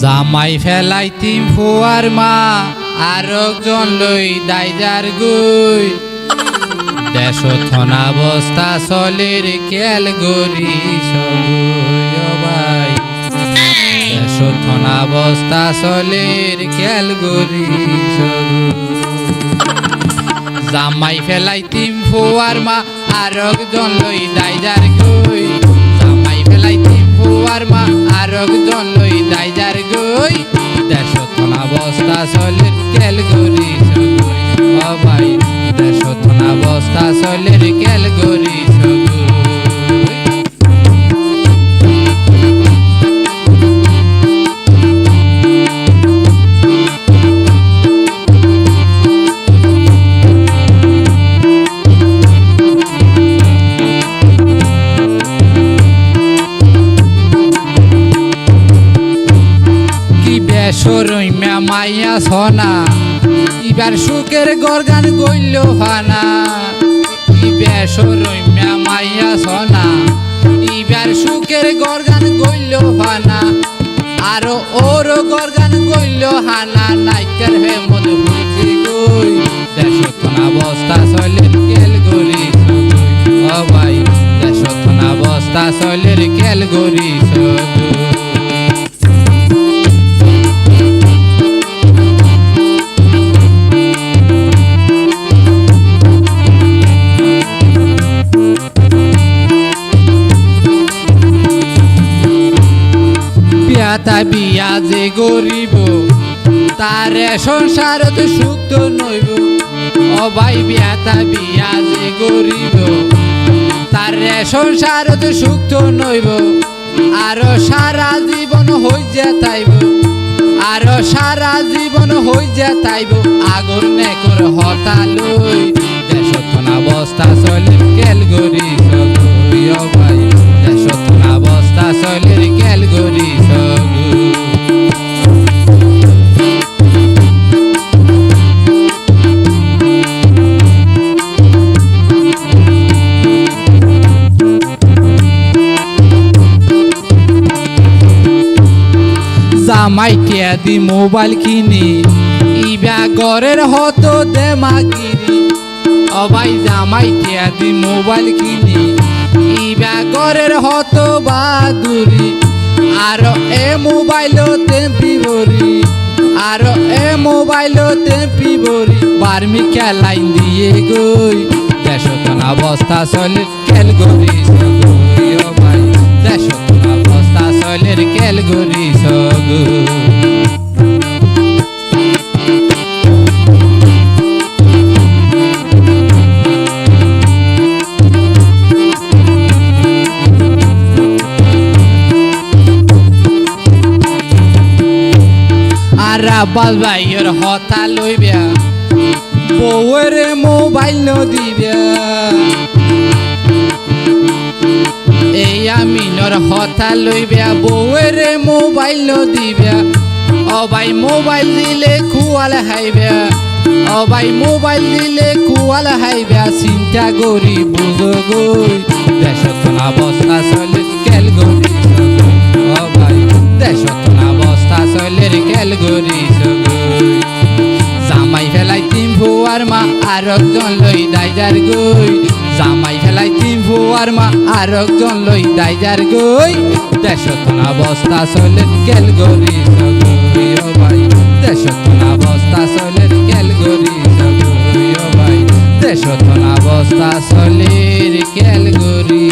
জামাই ফেলাইতিম ফুয়ার মা আরেকজন লই দাইজার গুই দেশ থনা বস্তা চলের কেল গরি সবাই দেশ থনা বস্তা চলের কেল গরি জামাই ফেলাইতিম ফুয়ার মা আরেকজন লই দাইজার গুই জামাই ফেলাইতিম ফুয়ার মা আরেকজন লই দাইজার গুই দেশ থনা বস্তা চলের কেল গরি সবাই দেশ থনা বস্তা চলের কেল গরি সরইমা মাইয়া সোনা ইবার সুখের গরগান গইল ফানা ইবার সরইমা মাইয়া সোনা ইবার সুখের গরগান গইল ফানা আরো ওর গরগান গইল হানা নাইকের হে মদ হইছে গই দেশ থনা বস্তা চলের কেল গরি ও ভাই দেশ থনা বস্তা চলের কেল গরি তা বিয়া যে গরিব তারে সংসারত সুখ তো নইব ও ভাই বিয়াতা বিয়া যে গরিব তারে সংসারত সুখ তো নইব আরো সারা জীবন হই যেতাইব আরো সারা জীবন হই যেতাইব আগর নেকর হতা লই দেশ থনা বস্তা চলের কেল গরি ও ভাই দেশ থনা বস্তা চলের কেল গরি জামাই টিয়া দি মোবাইল কিনি ইবা ঘরের হতো দে মাগিরি ও ভাই জামাই টিয়া দি মোবাইল কিনি ইবা ঘরের হতো বাদুরি আরো এ মোবাইলও তেম্পি বরি আরো এ মোবাইলও তেম্পি বরি বার্মি খেলাইন দিয়ে গই দেশ থনা বস্তা চলে কেল গরি ও ভাই দেশ থনা বস্তা চলের কেল গরি আব্বাস ভাইয়ের হতা লইবা বউয়ের মোবাইল ন দিবা এই আমিনর হতা লইবা বউয়ের মোবাইল ন দিবা ও ভাই মোবাইল দিলে খুয়াল হাইবা ও ভাই মোবাইল দিলে খুয়াল হাইবা চিন্তা করি বুঝো গই দেশ থনা বস্তা চলে কেল গরি ও ভাই দেশ থনা বস্তা চলের কেল গরি জামাই ফেলাইতিম ফুয়ার মা আরেকজন লই দাইজার গই জামাই ফেলাইতিম ফুয়ার মা আরেকজন লই দাইজার গই দেশ থনা বস্তা চলের কেল গরি ও ভাই দেশ থনা বস্তা চলের কেল গরি ও ভাই দেশ থনা বস্তা চলের কেল গরি।